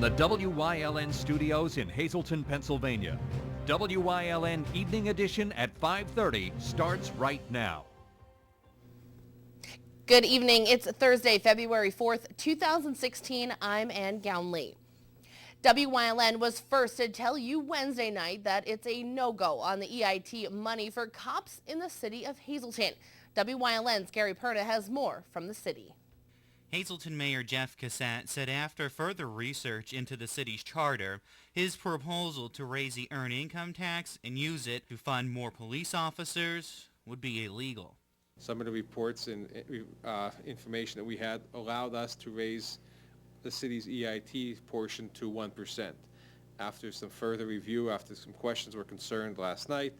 from the WYLN studios in Hazleton, Pennsylvania. WYLN Evening Edition at 5:30 starts right now. Good evening. It's Thursday, February 4th, 2016. I'm Ann Gownley. WYLN was first to tell you Wednesday night that it's a no-go on the EIT money for cops in the city of Hazleton. WYLN's Gary Perna has more from the city. Hazleton Mayor Jeff Cassat said after further research into the city's charter, his proposal to raise the earned income tax and use it to fund more police officers would be illegal. Some of the reports and information that we had allowed us to raise the city's EIT portion to 1%. After some further review, after some questions were concerned last night,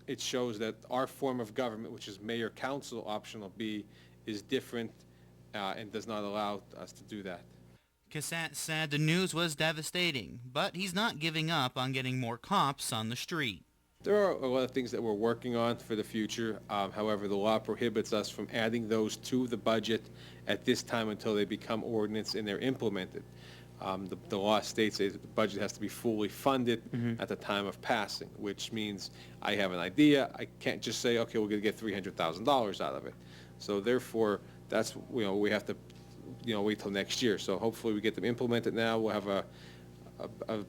it shows that our form of government, which is mayor-council optional B, is different and does not allow us to do that. Cassat said the news was devastating, but he's not giving up on getting more cops on the street. There are a lot of things that we're working on for the future. However, the law prohibits us from adding those to the budget at this time until they become ordinance and they're implemented. The law states that the budget has to be fully funded at the time of passing, which means I have an idea. I can't just say, okay, we're going to get $300,000 out of it. So therefore, that's, we have to, wait till next year. So hopefully we get them implemented now. We'll have a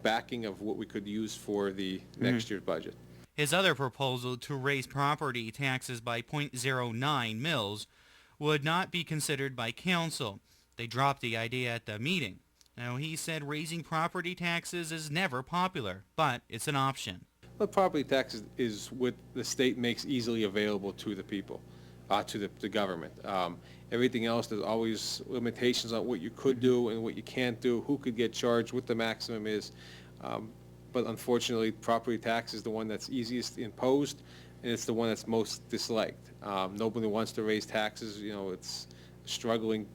backing of what we could use for the next year's budget. His other proposal to raise property taxes by 0.09 mils would not be considered by council. They dropped the idea at the meeting. Now, he said raising property taxes is never popular, but it's an option. Well, property taxes is what the state makes easily available to the people, to the government. Everything else, there's always limitations on what you could do and what you can't do, who could get charged, what the maximum is. But unfortunately, property tax is the one that's easiest imposed, and it's the one that's most disliked. Nobody wants to raise taxes. It's a struggling,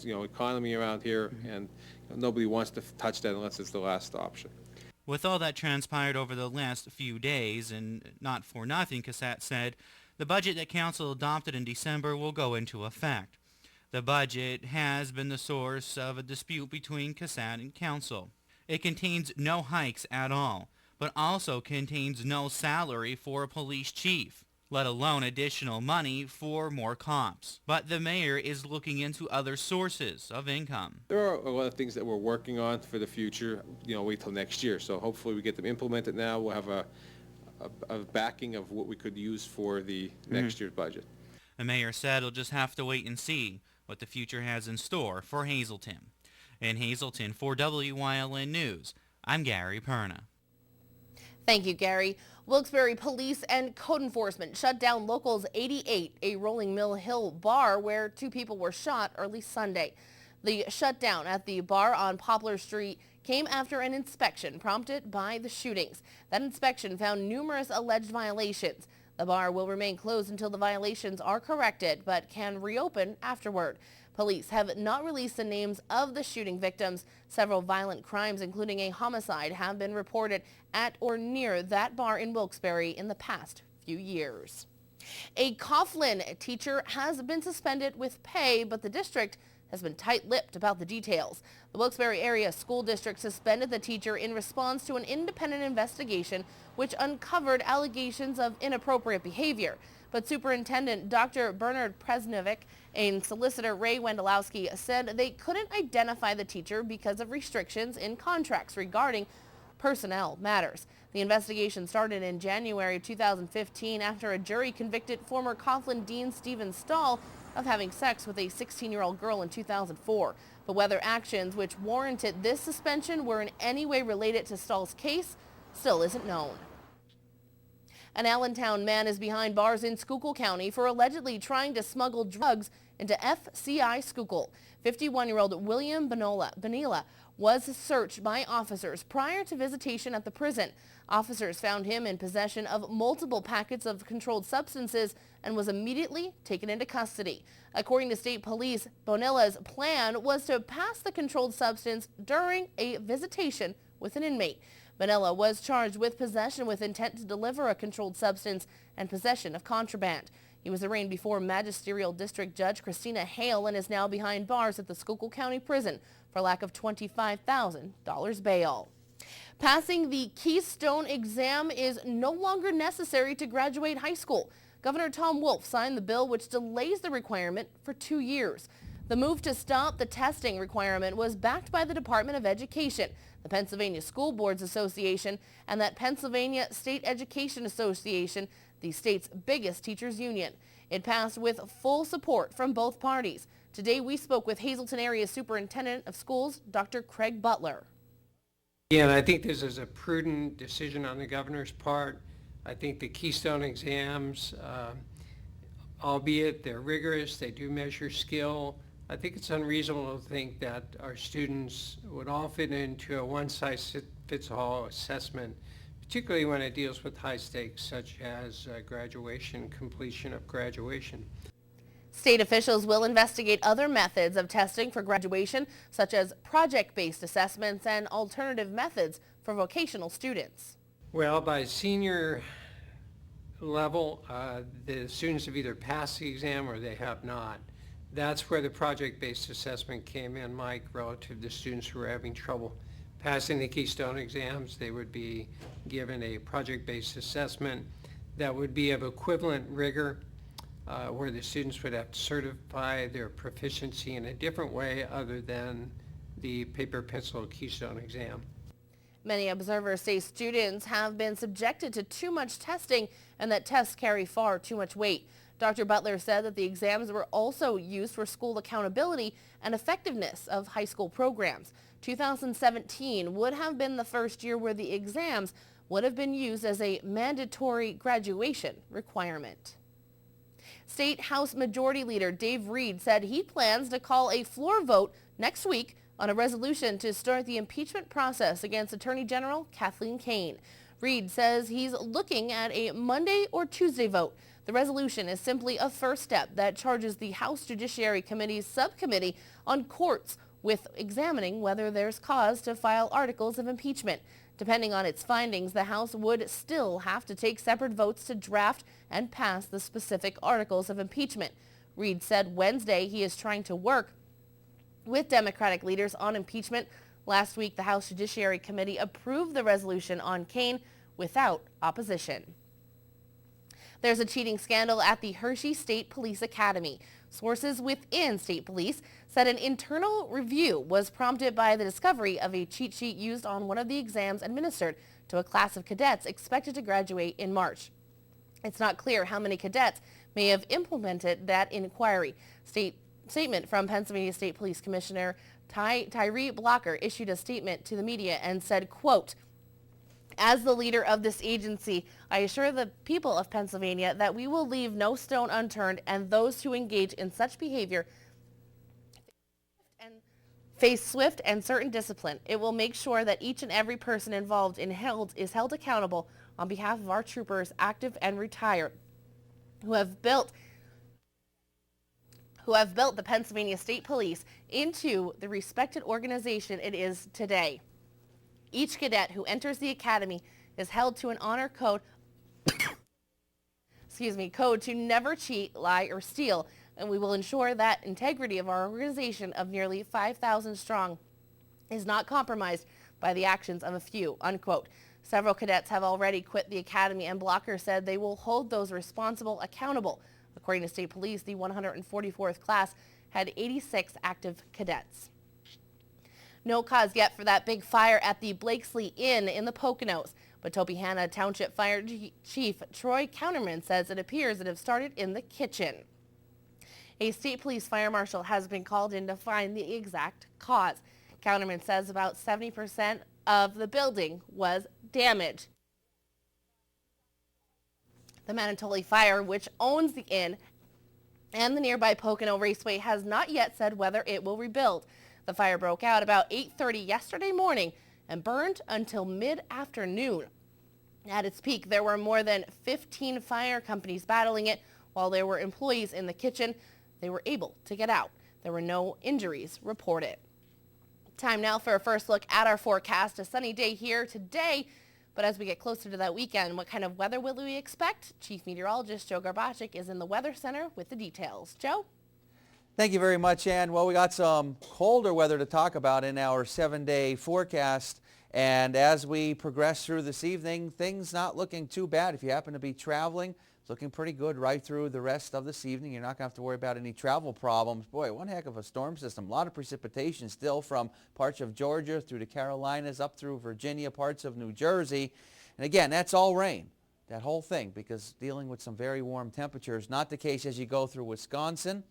economy around here, and nobody wants to touch that unless it's the last option. With all that transpired over the last few days, and not for nothing, Cassat said, the budget that council adopted in December will go into effect. The budget has been the source of a dispute between Cassat and council. It contains no hikes at all, but also contains no salary for a police chief, let alone additional money for more cops. But the mayor is looking into other sources of income. There are a lot of things that we're working on for the future, wait till next year. So hopefully we get them implemented now. We'll have a backing of what we could use for the next year's budget. The mayor said he'll just have to wait and see what the future has in store for Hazleton. In Hazleton, for WYLN News, I'm Gary Perna. Thank you, Gary. Wilkes-Barre Police and Code Enforcement shut down Locals 88, a Rolling Mill Hill bar where 2 people were shot early Sunday. The shutdown at the bar on Poplar Street came after an inspection prompted by the shootings. That inspection found numerous alleged violations. The bar will remain closed until the violations are corrected, but can reopen afterward. Police have not released the names of the shooting victims. Several violent crimes, including a homicide, have been reported at or near that bar in Wilkes-Barre in the past few years. A Coughlin teacher has been suspended with pay, but the district has been tight-lipped about the details. The Wilkes-Barre Area School District suspended the teacher in response to an independent investigation which uncovered allegations of inappropriate behavior. But Superintendent Dr. Bernard Presnovic and Solicitor Ray Wendelowski said they couldn't identify the teacher because of restrictions in contracts regarding personnel matters. The investigation started in January 2015 after a jury convicted former Coughlin Dean Stephen Stahl of having sex with a 16-year-old girl in 2004. But whether actions which warranted this suspension were in any way related to Stahl's case still isn't known. An Allentown man is behind bars in Schuylkill County for allegedly trying to smuggle drugs into FCI Schuylkill. 51-year-old William Benila was searched by officers prior to visitation at the prison. Officers found him in possession of multiple packets of controlled substances and was immediately taken into custody. According to state police, Bonilla's plan was to pass the controlled substance during a visitation with an inmate. Bonilla was charged with possession with intent to deliver a controlled substance and possession of contraband. He was arraigned before Magisterial District Judge Christina Hale and is now behind bars at the Schuylkill County Prison for lack of $25,000 bail. Passing the Keystone exam is no longer necessary to graduate high school. Governor Tom Wolf signed the bill which delays the requirement for 2 years. The move to stop the testing requirement was backed by the Department of Education, the Pennsylvania School Boards Association, and that Pennsylvania State Education Association, the state's biggest teachers union. It passed with full support from both parties. Today we spoke with Hazleton Area Superintendent of Schools, Dr. Craig Butler. Yeah, and I think this is a prudent decision on the governor's part. I think the Keystone exams, albeit they're rigorous, they do measure skill. I think it's unreasonable to think that our students would all fit into a one-size-fits-all assessment, particularly when it deals with high stakes such as graduation, completion of graduation. State officials will investigate other methods of testing for graduation, such as project-based assessments and alternative methods for vocational students. Well, by senior level, the students have either passed the exam or they have not. That's where the project-based assessment came in, Mike, relative to students who are having trouble passing the Keystone exams. They would be given a project-based assessment that would be of equivalent rigor, where the students would have to certify their proficiency in a different way other than the paper pencil Keystone exam. Many observers say students have been subjected to too much testing and that tests carry far too much weight. Dr. Butler said that the exams were also used for school accountability and effectiveness of high school programs. 2017 would have been the first year where the exams would have been used as a mandatory graduation requirement. State House Majority Leader Dave Reed said he plans to call a floor vote next week on a resolution to start the impeachment process against Attorney General Kathleen Kane. Reed says he's looking at a Monday or Tuesday vote. The resolution is simply a first step that charges the House Judiciary Committee's subcommittee on courts with examining whether there's cause to file articles of impeachment. Depending on its findings, the House would still have to take separate votes to draft and pass the specific articles of impeachment. Reed said Wednesday he is trying to work with Democratic leaders on impeachment. Last week, the House Judiciary Committee approved the resolution on Kane without opposition. There's a cheating scandal at the Hershey State Police Academy. Sources within state police said an internal review was prompted by the discovery of a cheat sheet used on one of the exams administered to a class of cadets expected to graduate in March. It's not clear how many cadets may have implemented that inquiry. Statement from Pennsylvania State Police Commissioner Tyree Blocker issued a statement to the media and said, quote, "As the leader of this agency, I assure the people of Pennsylvania that we will leave no stone unturned, and those who engage in such behavior face swift and certain discipline. It will make sure that each and every person involved is held accountable on behalf of our troopers, active and retired, who have built the Pennsylvania State Police into the respected organization it is today. Each cadet who enters the academy is held to an honor code, code to never cheat, lie, or steal, and we will ensure that integrity of our organization of nearly 5,000 strong is not compromised by the actions of a few," unquote. Several cadets have already quit the academy, and Blocker said they will hold those responsible accountable. According to state police, the 144th class had 86 active cadets. No cause yet for that big fire at the Blakesley Inn in the Poconos, but Tobyhanna Township Fire Chief Troy Counterman says it appears it have started in the kitchen. A state police fire marshal has been called in to find the exact cause. Counterman says about 70% of the building was damaged. The Manatoli Fire, which owns the inn and the nearby Pocono Raceway, has not yet said whether it will rebuild. The fire broke out about 8:30 yesterday morning and burned until mid-afternoon. At its peak, there were more than 15 fire companies battling it. While there were employees in the kitchen, they were able to get out. There were no injuries reported. Time now for a first look at our forecast. A sunny day here today, but as we get closer to that weekend, what kind of weather will we expect? Chief Meteorologist Joe Garbacik is in the Weather Center with the details. Joe? Thank you very much, Ann. Well, we got some colder weather to talk about in our 7-day forecast. And as we progress through this evening, things not looking too bad. If you happen to be traveling, it's looking pretty good right through the rest of this evening. You're not going to have to worry about any travel problems. Boy, one heck of a storm system. A lot of precipitation still from parts of Georgia through the Carolinas, up through Virginia, parts of New Jersey. And again, that's all rain, that whole thing, because dealing with some very warm temperatures. Not the case as you go through Wisconsin.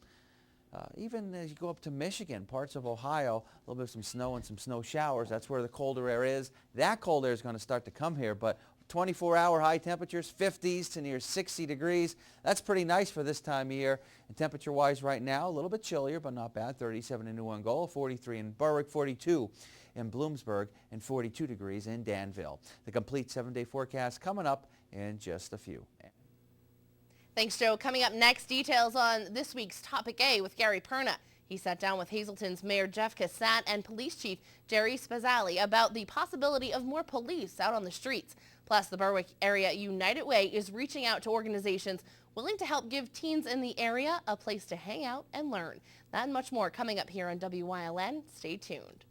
Even as you go up to Michigan, parts of Ohio, a little bit of some snow and some snow showers. That's where the colder air is. That cold air is going to start to come here, but 24-hour high temperatures, 50s to near 60 degrees. That's pretty nice for this time of year. And temperature-wise right now, a little bit chillier, but not bad. 37 in New Angola, 43 in Berwick, 42 in Bloomsburg, and 42 degrees in Danville. The complete 7-day forecast coming up in just a few. Thanks, Joe. Coming up next, details on this week's Topic A with Gary Perna. He sat down with Hazleton's Mayor Jeff Cassat and Police Chief Jerry Spezzali about the possibility of more police out on the streets. Plus, the Berwick Area United Way is reaching out to organizations willing to help give teens in the area a place to hang out and learn. That and much more coming up here on WYLN. Stay tuned.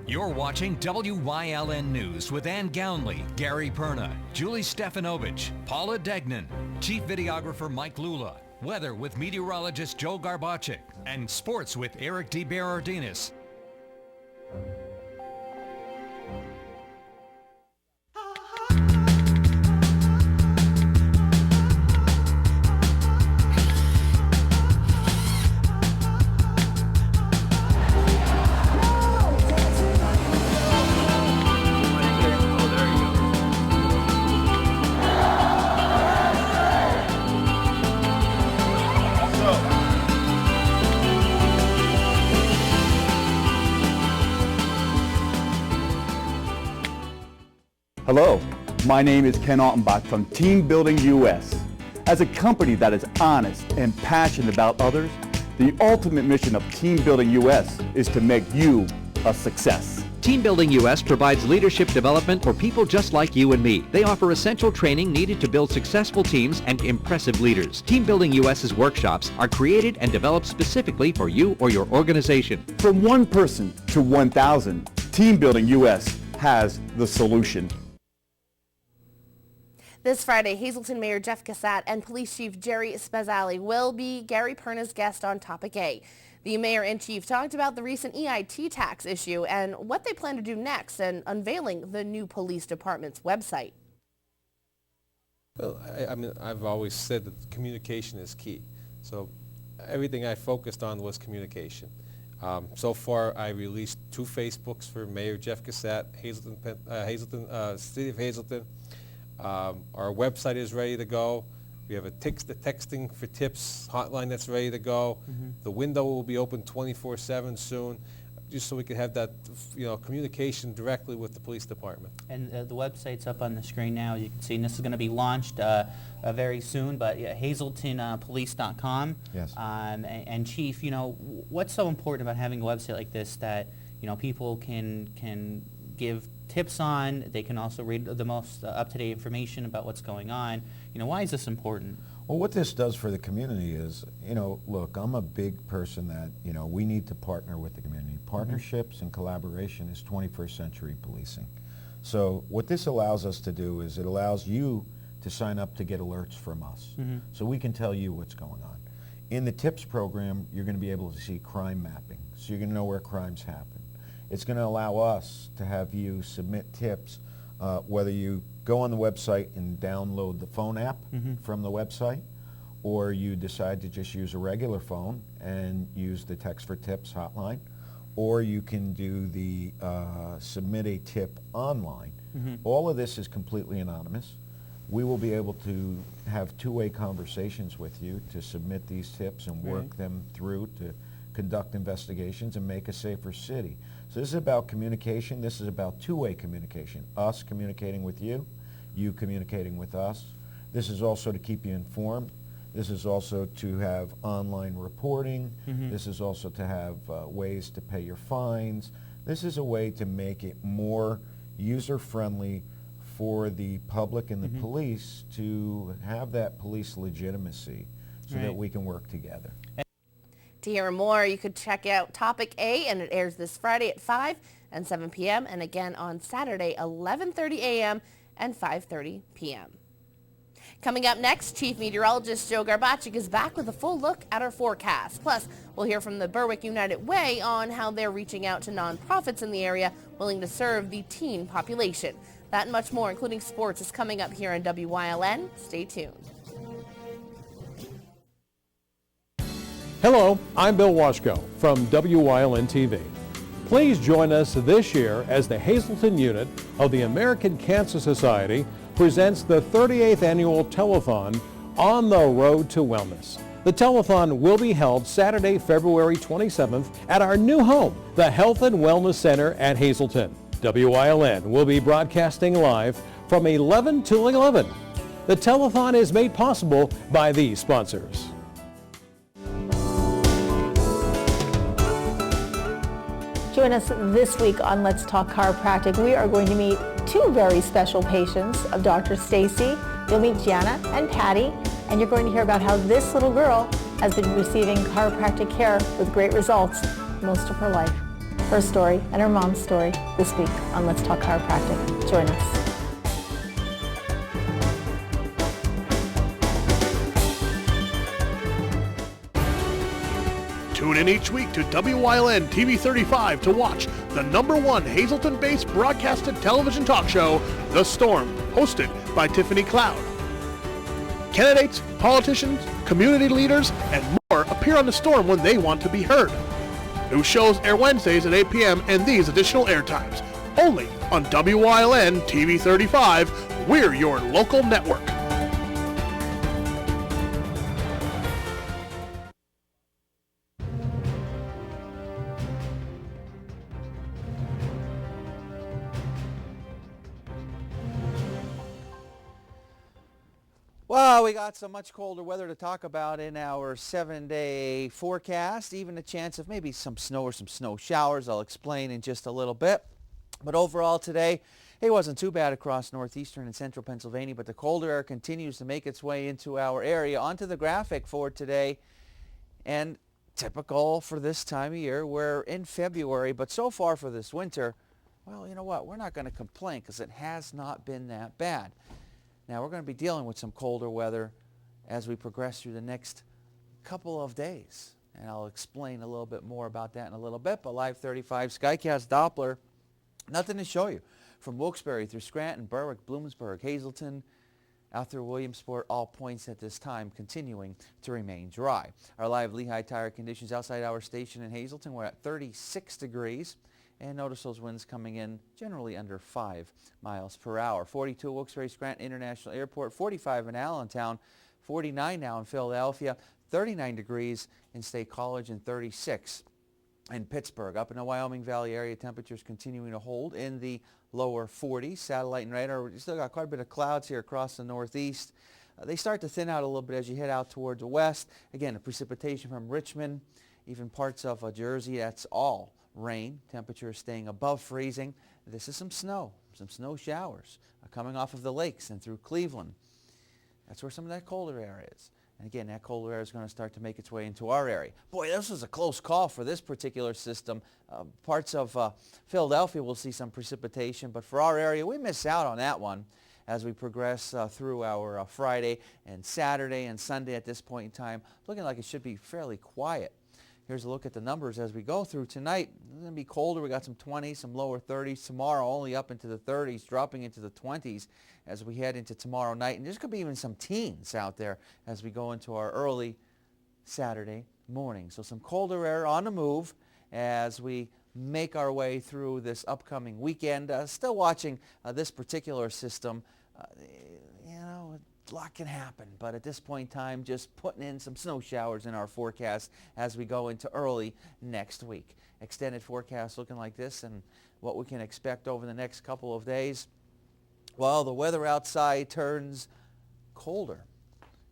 You're watching WYLN News with Ann Gownley, Gary Perna, Julie Stefanovich, Paula Degnan, Chief Videographer Mike Lula, weather with meteorologist Joe Garbacek, and sports with Eric DeBerardinis. Hello, my name is Ken Altenbach from Team Building US. As a company that is honest and passionate about others, the ultimate mission of Team Building US is to make you a success. Team Building US provides leadership development for people just like you and me. They offer essential training needed to build successful teams and impressive leaders. Team Building US's workshops are created and developed specifically for you or your organization. From one person to 1,000, Team Building US has the solution. This Friday, Hazleton Mayor Jeff Cassat and Police Chief Jerry Spezzali will be Gary Perna's guest on Topic A. The mayor and chief talked about the recent EIT tax issue and what they plan to do next, and unveiling the new police department's website. Well, I mean, I've always said that communication is key. So everything I focused on was communication. So far, I released 2 Facebooks for Mayor Jeff Cassat, City of Hazleton. Our website is ready to go. We have the texting for tips hotline that's ready to go. Mm-hmm. The window will be open 24/7 soon, just so we can have that, communication directly with the police department. And the website's up on the screen now. You can see, and this is going to be launched very soon. But yeah, HazletonPolice.com. Yes. And Chief, what's so important about having a website like this that people can give tips on? They can also read the most up-to-date information about what's going on. Why is this important? Well, what this does for the community is, look, I'm a big person that, we need to partner with the community. Partnerships and collaboration is 21st century policing. So what this allows us to do is it allows you to sign up to get alerts from us. Mm-hmm. So we can tell you what's going on. In the TIPS program, you're going to be able to see crime mapping. So you're going to know where crimes happen. It's going to allow us to have you submit tips, whether you go on the website and download the phone app from the website, or you decide to just use a regular phone and use the Text for Tips hotline, or you can do the submit a tip online. Mm-hmm. All of this is completely anonymous. We will be able to have two-way conversations with you to submit these tips and work them through to conduct investigations and make a safer city. So this is about communication. This is about two-way communication. Us communicating with you, you communicating with us. This is also to keep you informed. This is also to have online reporting. Mm-hmm. This is also to have ways to pay your fines. This is a way to make it more user-friendly for the public and the police to have that police legitimacy so that we can work together. To hear more, you could check out Topic A, and it airs this Friday at 5 and 7 p.m. and again on Saturday, 11:30 a.m. and 5:30 p.m. Coming up next, Chief Meteorologist Joe Garbacik is back with a full look at our forecast. Plus, we'll hear from the Berwick United Way on how they're reaching out to nonprofits in the area willing to serve the teen population. That and much more, including sports, is coming up here on WYLN. Stay tuned. Hello, I'm Bill Washko from WYLN TV. Please join us this year as the Hazleton unit of the American Cancer Society presents the 38th annual telethon On the Road to Wellness. The telethon will be held Saturday, February 27th at our new home, the Health and Wellness Center at Hazleton. WYLN will be broadcasting live from 11 till 11. The telethon is made possible by these sponsors. Join us this week on Let's Talk Chiropractic. We are going to meet two very special patients of Dr. Stacy. You'll meet Jana and Patty, and you're going to hear about how this little girl has been receiving chiropractic care with great results most of her life. Her story and her mom's story this week on Let's Talk Chiropractic. Join us. Tune in each week to WYLN TV 35 to watch the #1 Hazleton-based broadcasted television talk show, The Storm, hosted by Tiffany Cloud. Candidates, politicians, community leaders, and more appear on The Storm when they want to be heard. New shows air Wednesdays at 8 p.m. and these additional airtimes, only on WYLN TV 35. We're your local network. Well, we got some much colder weather to talk about in our 7-day forecast, even a chance of maybe some snow or some snow showers. I'll explain in just a little bit. But overall today, it wasn't too bad across northeastern and central Pennsylvania, but the colder air continues to make its way into our area. Onto the graphic for today, and typical for this time of year, we're in February, but so far for this winter, well, you know what, we're not going to complain because it has not been that bad. Now, we're going to be dealing with some colder weather as we progress through the next couple of days. And I'll explain a little bit more about that in a little bit. But Live 35 Skycast Doppler, nothing to show you. From Wilkes-Barre through Scranton, Berwick, Bloomsburg, Hazleton, out through Williamsport, all points at this time continuing to remain dry. Our live Lehigh tire conditions outside our station in Hazleton, we're at 36 degrees. And notice those winds coming in generally under 5 miles per hour. 42 Wilkes-Barre Scranton International Airport, 45 in Allentown, 49 now in Philadelphia, 39 degrees in State College, and 36 in Pittsburgh. Up in the Wyoming Valley area, temperatures continuing to hold in the lower 40s. Satellite and radar, we still got quite a bit of clouds here across the northeast. They start to thin out a little bit as you head out toward the west. Again, the precipitation from Richmond, even parts of Jersey, that's all rain. Temperatures staying above freezing. This is some snow showers coming off of the lakes and through Cleveland. That's where some of that colder air is. And again, that colder air is going to start to make its way into our area. Boy, this was a close call for this particular system. Parts of Philadelphia will see some precipitation, but for our area, we miss out on that one as we progress through our Friday and Saturday and Sunday at this point in time. Looking like it should be fairly quiet. Here's a look at the numbers as we go through tonight. It's going to be colder. We got some 20s, some lower 30s. Tomorrow only up into the 30s, dropping into the 20s as we head into tomorrow night. And there's going to be even some teens out there as we go into our early Saturday morning. So some colder air on the move as we make our way through this upcoming weekend. Still watching this particular system. A lot can happen, but at this point in time, just putting in some snow showers in our forecast as we go into early next week. Extended forecast looking like this, and what we can expect over the next couple of days. Well, the weather outside turns colder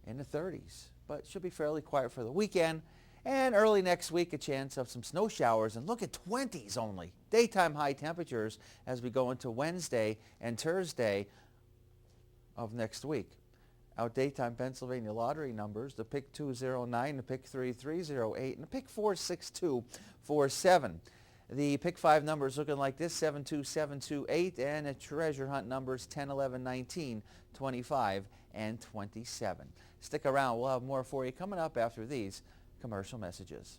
in the 30s, but should be fairly quiet for the weekend. And early next week, a chance of some snow showers, and look at 20s only. Daytime high temperatures as we go into Wednesday and Thursday. of next week. Our daytime Pennsylvania lottery numbers, the pick 209, the pick 3308, and the pick 46247. The pick 5 numbers looking like this, 72728, and the treasure hunt numbers 10, 11, 19, 25, and 27. Stick around. We'll have more for you coming up after these commercial messages.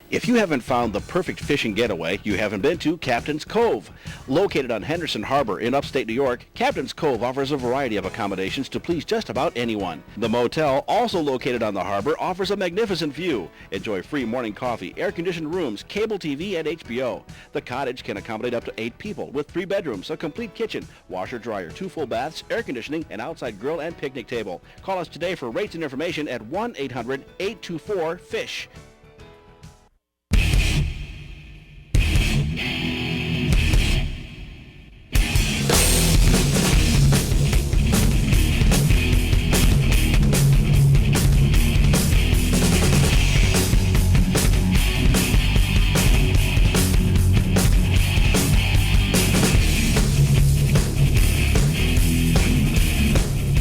If you haven't found the perfect fishing getaway, you haven't been to Captain's Cove. Located on Henderson Harbor in upstate New York, Captain's Cove offers a variety of accommodations to please just about anyone. The motel, also located on the harbor, offers a magnificent view. Enjoy free morning coffee, air-conditioned rooms, cable TV, and HBO. The cottage can accommodate up to 8 people with 3 bedrooms, a complete kitchen, washer-dryer, 2 full baths, air conditioning, an outside grill, and picnic table. Call us today for rates and information at 1-800-824-FISH.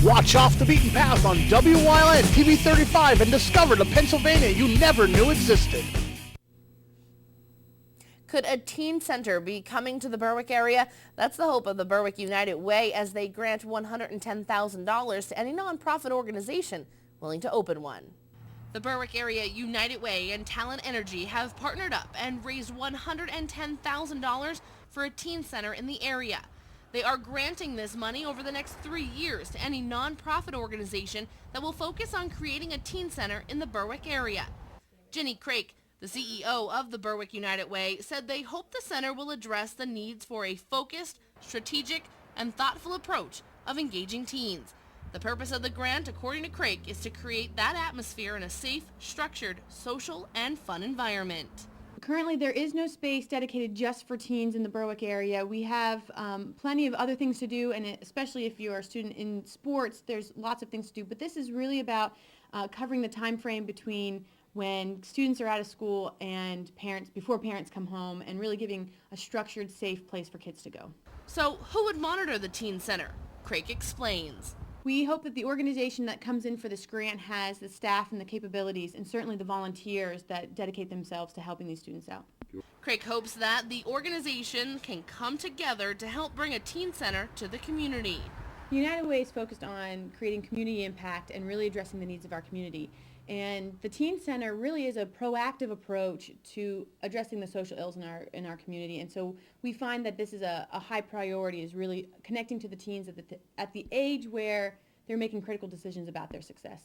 Watch Off the Beaten Path on WYLN TV 35 and discover the Pennsylvania you never knew existed. Could a teen center be coming to the Berwick area? That's the hope of the Berwick United Way as they grant $110,000 to any nonprofit organization willing to open one. The Berwick Area United Way and Talent Energy have partnered up and raised $110,000 for a teen center in the area. They are granting this money over the next 3 years to any nonprofit organization that will focus on creating a teen center in the Berwick area. Jenny Craik, the CEO of the Berwick United Way, said they hope the center will address the needs for a focused, strategic, and thoughtful approach of engaging teens. The purpose of the grant, according to Craik, is to create that atmosphere in a safe, structured, social, and fun environment. Currently, there is no space dedicated just for teens in the Berwick area. We have plenty of other things to do, and especially if you're a student in sports, there's lots of things to do. But this is really about covering the time frame between when students are out of school and before parents come home, and really giving a structured, safe place for kids to go. So who would monitor the teen center? Craik explains. We hope that the organization that comes in for this grant has the staff and the capabilities, and certainly the volunteers that dedicate themselves to helping these students out. Craik hopes that the organization can come together to help bring a teen center to the community. The United Way is focused on creating community impact and really addressing the needs of our community. And the Teen Center really is a proactive approach to addressing the social ills in our community. And so we find that this is a high priority, is really connecting to the teens at the age where they're making critical decisions about their success.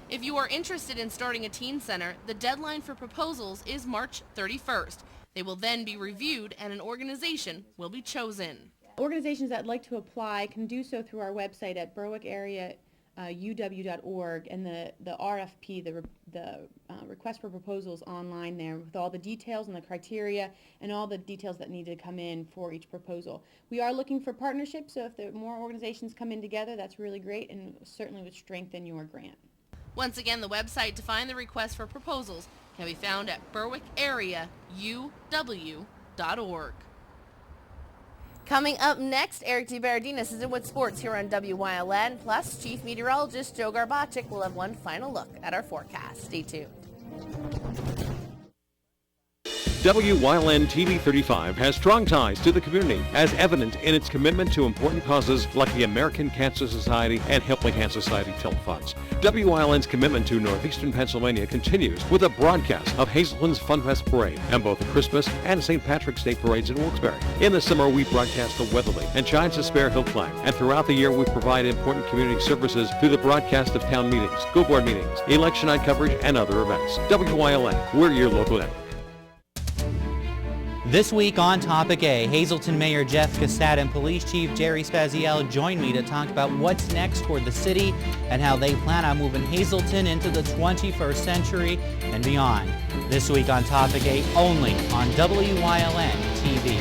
If you are interested in starting a teen center, the deadline for proposals is March 31st. They will then be reviewed and an organization will be chosen. Organizations that like to apply can do so through our website at berwickareauw.org, and the RFP, the request for proposals online there with all the details and the criteria and all the details that need to come in for each proposal. We are looking for partnerships, so if there are more organizations come in together, that's really great and certainly would strengthen your grant. Once again, the website to find the request for proposals can be found at berwickareauw.org. Coming up next, Eric DeBaradinas is in with sports here on WYLN. Plus, Chief Meteorologist Joe Garbacik will have one final look at our forecast. Stay tuned. WYLN TV 35 has strong ties to the community, as evident in its commitment to important causes like the American Cancer Society and Helping Hand Society telethons. WYLN's commitment to northeastern Pennsylvania continues with a broadcast of Hazelton's Fun Fest Parade and both the Christmas and St. Patrick's Day parades in Wilkes-Barre. In the summer, we broadcast the Weatherly and Giants of Spare Hillclimbs, and throughout the year, we provide important community services through the broadcast of town meetings, school board meetings, election night coverage, and other events. WYLN, we're your local network. This week on Topic A, Hazleton Mayor Jeff Cassat and Police Chief Jerry Spaziel joined me to talk about what's next for the city and how they plan on moving Hazleton into the 21st century and beyond. This week on Topic A, only on WYLN TV.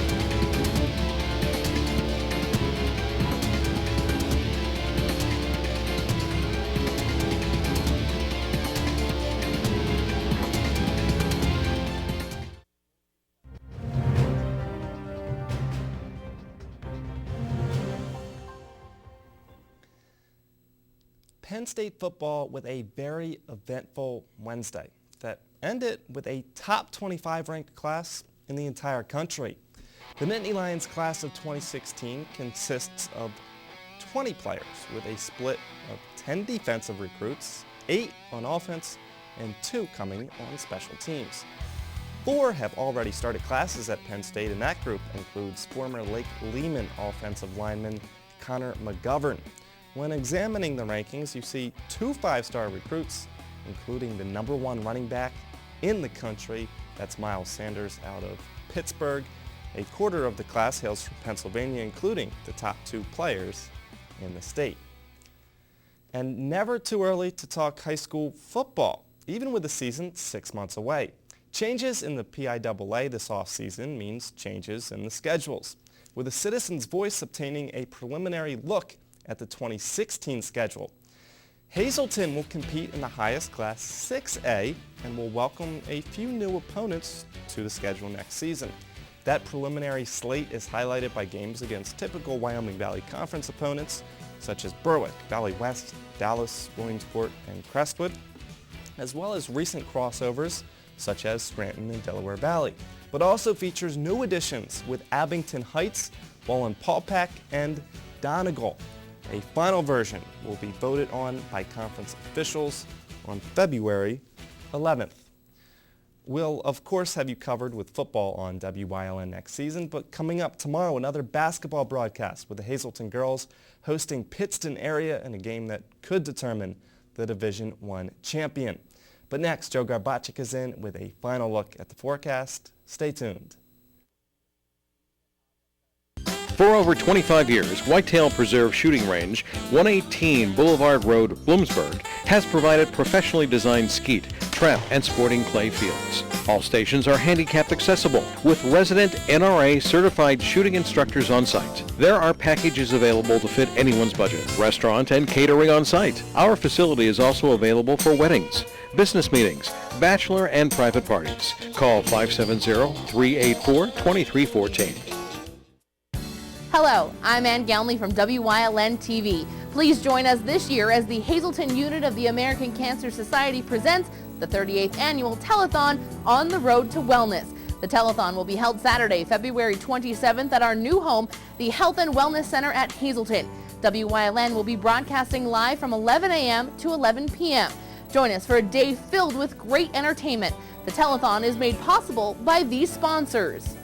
Penn State football with a very eventful Wednesday that ended with a top 25 ranked class in the entire country. The Nittany Lions class of 2016 consists of 20 players with a split of 10 defensive recruits, 8 on offense, and 2 coming on special teams. 4 have already started classes at Penn State, and that group includes former Lake Lehman offensive lineman Connor McGovern. When examining the rankings, you see 2 5-star recruits, including the #1 running back in the country, that's Miles Sanders out of Pittsburgh. A quarter of the class hails from Pennsylvania, including the top 2 players in the state. And never too early to talk high school football, even with the season 6 months away. Changes in the PIAA this offseason means changes in the schedules, with the Citizens Voice obtaining a preliminary look at the 2016 schedule. Hazleton will compete in the highest class 6A and will welcome a few new opponents to the schedule next season. That preliminary slate is highlighted by games against typical Wyoming Valley Conference opponents such as Berwick, Valley West, Dallas, Williamsport, and Crestwood, as well as recent crossovers such as Scranton and Delaware Valley, but also features new additions with Abington Heights, Wallenpaupack, and Donegal. A final version will be voted on by conference officials on February 11th. We'll, of course, have you covered with football on WYLN next season, but coming up tomorrow, another basketball broadcast with the Hazleton girls hosting Pittston area in a game that could determine the Division I champion. But next, Joe Garbacik is in with a final look at the forecast. Stay tuned. For over 25 years, Whitetail Preserve Shooting Range, 118 Boulevard Road, Wilkes-Barre, has provided professionally designed skeet, trap, and sporting clay fields. All stations are handicapped accessible with resident NRA certified shooting instructors on site. There are packages available to fit anyone's budget, restaurant and catering on site. Our facility is also available for weddings, business meetings, bachelor and private parties. Call 570-384-2314. Hello, I'm Ann Gownley from WYLN TV. Please join us this year as the Hazleton unit of the American Cancer Society presents the 38th annual telethon On the Road to Wellness. The telethon will be held Saturday, February 27th at our new home, the Health and Wellness Center at Hazleton. WYLN will be broadcasting live from 11 a.m. to 11 p.m. Join us for a day filled with great entertainment. The telethon is made possible by these sponsors.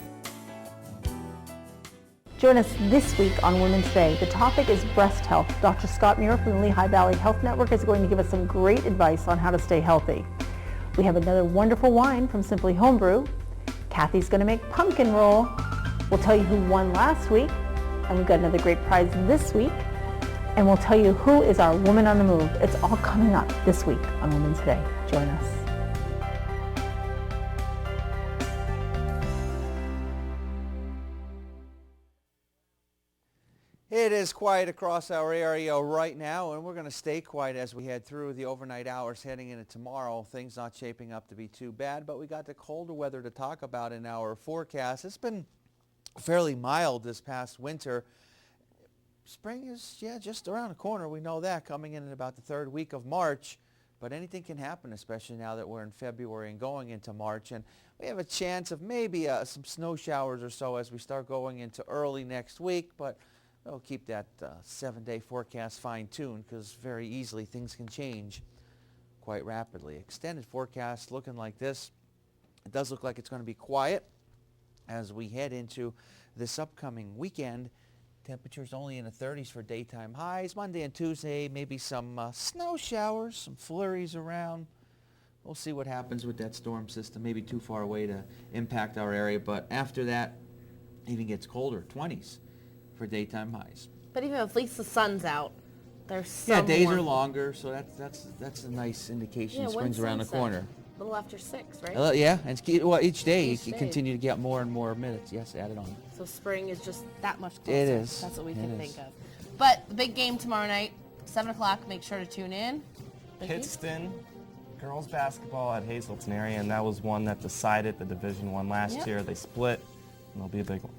Join us this week on Women's Day. The topic is breast health. Dr. Scott Muir from the Lehigh Valley Health Network is going to give us some great advice on how to stay healthy. We have another wonderful wine from Simply Homebrew. Kathy's going to make pumpkin roll. We'll tell you who won last week, and we've got another great prize this week. And we'll tell you who is our woman on the move. It's all coming up this week on Women's Day. Join us. It is quiet across our area right now, and we're going to stay quiet as we head through the overnight hours heading into tomorrow. Things not shaping up to be too bad, but we got the colder weather to talk about in our forecast. It's been fairly mild this past winter. Spring is, just around the corner. We know that, coming in about the 3rd week of March. But anything can happen, especially now that we're in February and going into March. And we have a chance of maybe some snow showers or so as we start going into early next week. But we'll keep that 7-day forecast fine-tuned because very easily things can change quite rapidly. Extended forecast looking like this. It does look like it's going to be quiet as we head into this upcoming weekend. Temperatures only in the 30s for daytime highs. Monday and Tuesday, maybe some snow showers, some flurries around. We'll see what happens with that storm system. Maybe too far away to impact our area, but after that, it even gets colder, 20s for daytime highs. But even if at least the sun's out, there's some days warmth. are longer, so that's a nice indication. Spring's around the corner. A little after 6, right? And each day you continue to get more and more minutes. Yes, added on. So spring is just that much closer. It is. That's what we can think of. But the big game tomorrow night, 7 o'clock. Make sure to tune in. Pittston girls basketball at Hazleton area, and that was one that decided the Division I last year. They split, and it'll be a big one.